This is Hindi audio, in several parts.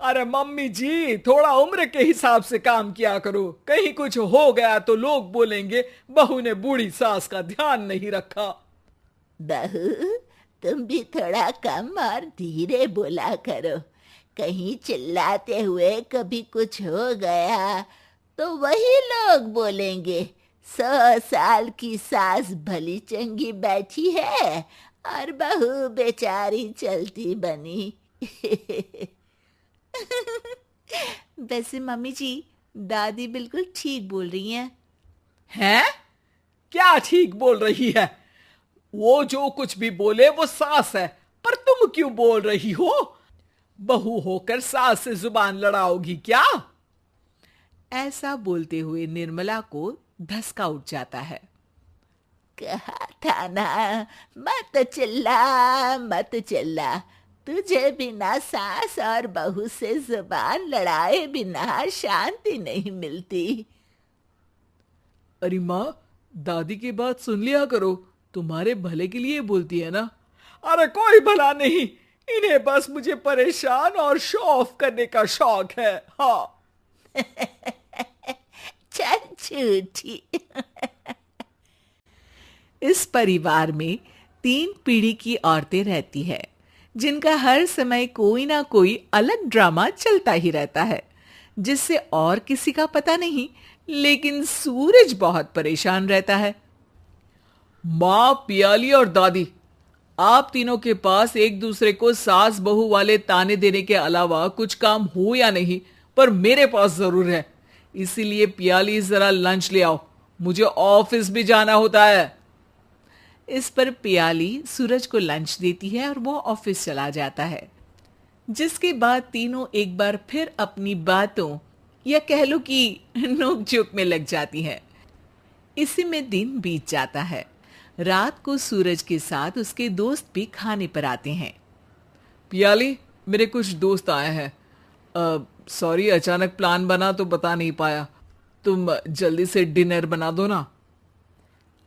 अरे मम्मी जी, थोड़ा उम्र के हिसाब से काम किया करो। कहीं कुछ हो गया तो लोग बोलेंगे बहू ने बूढ़ी सास का ध्यान नहीं रखा। बहू, तुम भी थोड़ा कम और धीरे बोला करो। कहीं चिल्लाते हुए कभी कुछ हो गया तो वही लोग बोलेंगे 100 साल की सास भली चंगी बैठी है और बहू बेचारी चलती बनी। वैसे मम्मी जी, दादी बिल्कुल ठीक बोल रही हैं। हैं? क्या ठीक बोल रही है? वो जो कुछ भी बोले वो सास है, पर तुम क्यों बोल रही हो? बहू होकर सास से जुबान लड़ाओगी क्या? ऐसा बोलते हुए निर्मला को धसका उठ जाता है। कहा था ना, मत चिल्ला मत चिल्ला। तुझे बिना सास और बहू से जुबान लड़ाए बिना शांति नहीं मिलती। अरे माँ, दादी की बात सुन लिया करो, तुम्हारे भले के लिए बोलती है ना। अरे कोई भला नहीं, इन्हें बस मुझे परेशान और शो ऑफ करने का शौक है। हाँ। चल झूठी। इस परिवार में 3 पीढ़ी की औरतें रहती है, जिनका हर समय कोई ना कोई अलग ड्रामा चलता ही रहता है, जिससे और किसी का पता नहीं, लेकिन सूरज बहुत परेशान रहता है। माँ, पियाली और दादी, आप तीनों के पास एक दूसरे को सास बहू वाले ताने देने के अलावा कुछ काम हो या नहीं, पर मेरे पास जरूर है। इसीलिए पियाली, जरा लंच ले आओ, मुझे ऑफिस भी जाना होता है। इस पर पियाली सूरज को लंच देती है और वो ऑफिस चला जाता है, जिसके बाद तीनों एक बार फिर अपनी बातों या कह लो कि नोक-झोंक में लग जाती हैं। इसी में दिन बीत जाता है। रात को सूरज के साथ उसके दोस्त भी खाने पर आते हैं। पियाली, मेरे कुछ दोस्त आए हैं। सॉरी, अचानक प्लान बना तो बता नहीं पाया। तुम जल्दी से डिनर बना दो ना।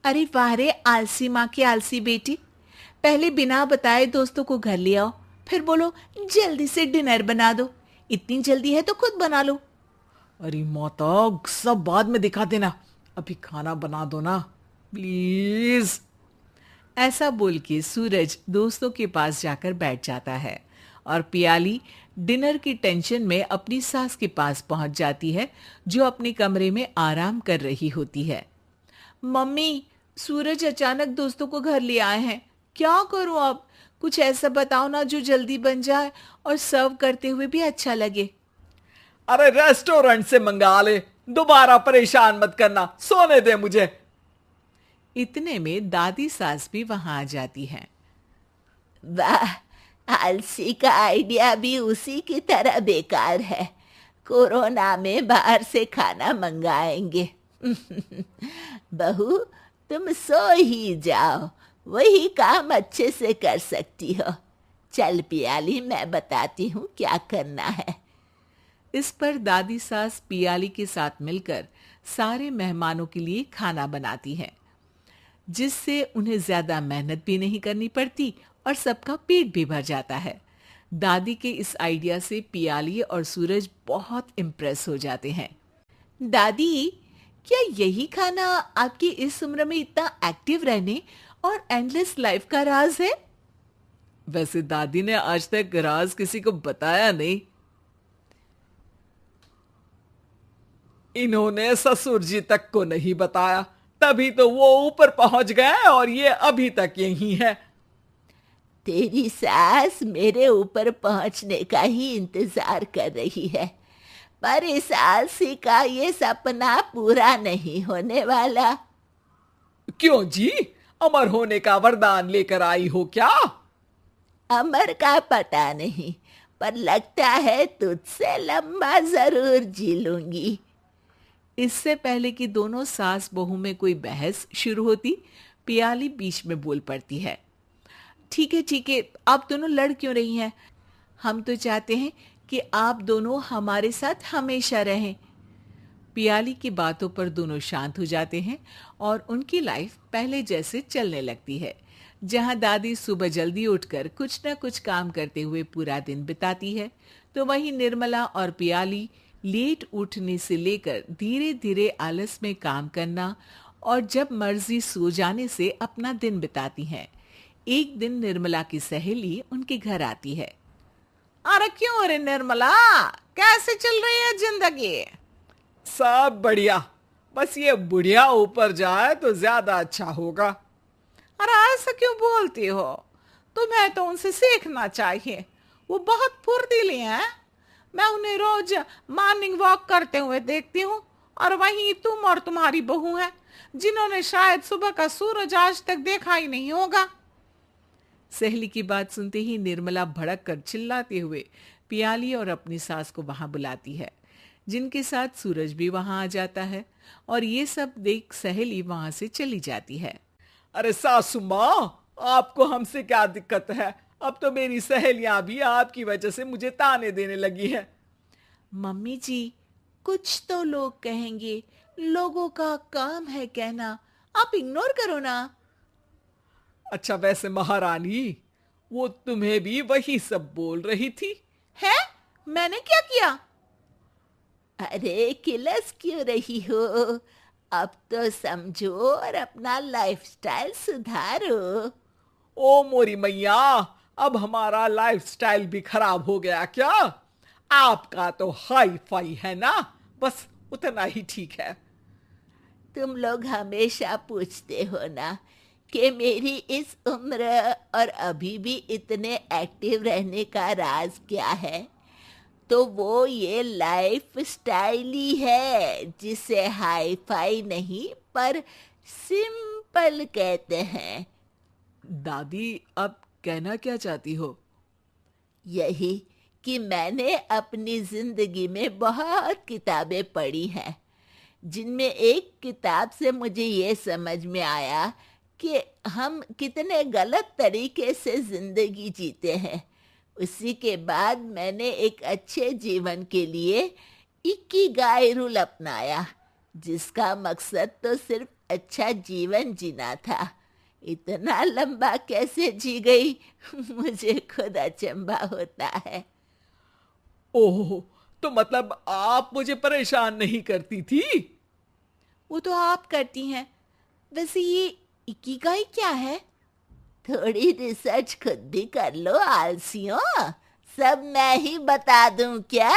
अरे वाह रे आलसी माँ की आलसी बेटी, पहले बिना बताए दोस्तों को घर ले आओ, फिर बोलो जल्दी से डिनर बना दो। इतनी जल्दी है तो खुद बना लो। अरे माता, सब बाद में दिखा देना, अभी खाना बना दो ना प्लीज। ऐसा बोल के सूरज दोस्तों के पास जाकर बैठ जाता है और पियाली डिनर की टेंशन में अपनी सास के पास पहुंच जाती है, जो अपने कमरे में आराम कर रही होती है। मम्मी, सूरज अचानक दोस्तों को घर ले आए हैं, क्या करूं अब? कुछ ऐसा बताओ ना जो जल्दी बन जाए और सर्व करते हुए भी अच्छा लगे। अरे रेस्टोरेंट से मंगा ले, दोबारा परेशान मत करना, सोने दे मुझे। इतने में दादी सास भी वहां आ जाती हैं। वाह, आलसी का आइडिया भी उसी की तरह बेकार है। कोरोना में बाहर से खाना मंगाएंगे। बहू, तुम सो ही जाओ, वही काम अच्छे से कर सकती हो। चल पियाली, मैं बताती हूँ क्या करना है। इस पर दादी सास पियाली के साथ मिलकर सारे मेहमानों के लिए खाना बनाती हैं, जिससे उन्हें ज्यादा मेहनत भी नहीं करनी पड़ती और सबका पेट भी भर जाता है। दादी के इस आइडिया से पियाली और सूरज बहुत इम्प्रेस हो जाते हैं। दादी, क्या यही खाना आपकी इस उम्र में इतना एक्टिव रहने और एंडलेस लाइफ का राज है? वैसे दादी ने आज तक राज किसी को बताया नहीं। इन्होंने ससुर जी तक को नहीं बताया, तभी तो वो ऊपर पहुंच गए और ये अभी तक यही है। तेरी सास मेरे ऊपर पहुंचने का ही इंतजार कर रही है, पर इस आलसी का ये सपना पूरा नहीं होने वाला। क्यों जी, अमर होने का वरदान लेकर आई हो क्या? अमर का पता नहीं, पर लगता है तुझसे लंबा जरूर जी लूंगी। इससे पहले कि दोनों सास बहू में कोई बहस शुरू होती, पियाली बीच में बोल पड़ती है। ठीक है, आप दोनों लड़ क्यों रही हैं? हम तो चाहते हैं कि आप दोनों हमारे साथ हमेशा रहें। पियाली की बातों पर दोनों शांत हो जाते हैं और उनकी लाइफ पहले जैसे चलने लगती है, जहां दादी सुबह जल्दी उठकर कुछ ना कुछ काम करते हुए पूरा दिन बिताती है, तो वहीं निर्मला और पियाली लेट उठने से लेकर धीरे धीरे आलस में काम करना और जब मर्जी सो जाने से अपना दिन बिताती हैं। एक दिन निर्मला की सहेली उनके घर आती है। अरे क्यों रे निर्मला, कैसे चल रही है जिंदगी? सब बढ़िया, बस ये बुढ़िया ऊपर जाए तो ज्यादा अच्छा होगा। अरे ऐसा क्यों बोलती हो? तुम्हें तो उनसे सीखना चाहिए, वो बहुत फुर्तीली हैं। मैं उन्हें रोज मॉर्निंग वॉक करते हुए देखती हूँ, और वहीं तुम और तुम्हारी बहू है जिन्होंने शायद सुबह का सूरज आज तक देखा ही नहीं होगा। सहेली की बात सुनते ही निर्मला भड़क कर चिल्लाते हुए पियाली और अपनी सास को वहां बुलाती है, जिनके साथ सूरज भी वहां आ जाता है और ये सब देख सहेली वहां से चली जाती है। अरे सासू माँ, आपको हमसे क्या दिक्कत है? अब तो मेरी सहेलियां भी आपकी वजह से मुझे ताने देने लगी है। मम्मी जी, कुछ तो लोग कहेंगे, लोगों का काम है कहना, आप इग्नोर करो ना। अच्छा वैसे महारानी, वो तुम्हें भी वही सब बोल रही थी? है? मैंने क्या किया? अरे किलस क्यों रही हो? अब तो समझो और अपना लाइफस्टाइल सुधारो। ओ मोरी मैया, अब हमारा लाइफस्टाइल भी खराब हो गया क्या? आपका तो हाई फाई है ना, बस उतना ही ठीक है। तुम लोग हमेशा पूछते हो ना कि मेरी इस उम्र और अभी भी इतने एक्टिव रहने का राज क्या है, तो वो ये लाइफ स्टाइल ही है जिसे हाई फाई नहीं पर सिंपल कहते हैं। दादी, अब कहना क्या चाहती हो? यही कि मैंने अपनी जिंदगी में बहुत किताबें पढ़ी हैं, जिनमें एक किताब से मुझे ये समझ में आया कि हम कितने गलत तरीके से जिंदगी जीते हैं। उसी के बाद मैंने एक अच्छे जीवन के लिए इकिगाई रूल अपनाया, जिसका मकसद तो सिर्फ अच्छा जीवन जीना था। इतना लंबा कैसे जी गई मुझे खुद अचंभा होता है। ओह, तो मतलब आप मुझे परेशान नहीं करती थी? वो तो आप करती हैं। वैसे ये इकिगाई क्या है? थोड़ी रिसर्च खुद भी कर लो आलसियों, सब मैं ही बता दूं क्या?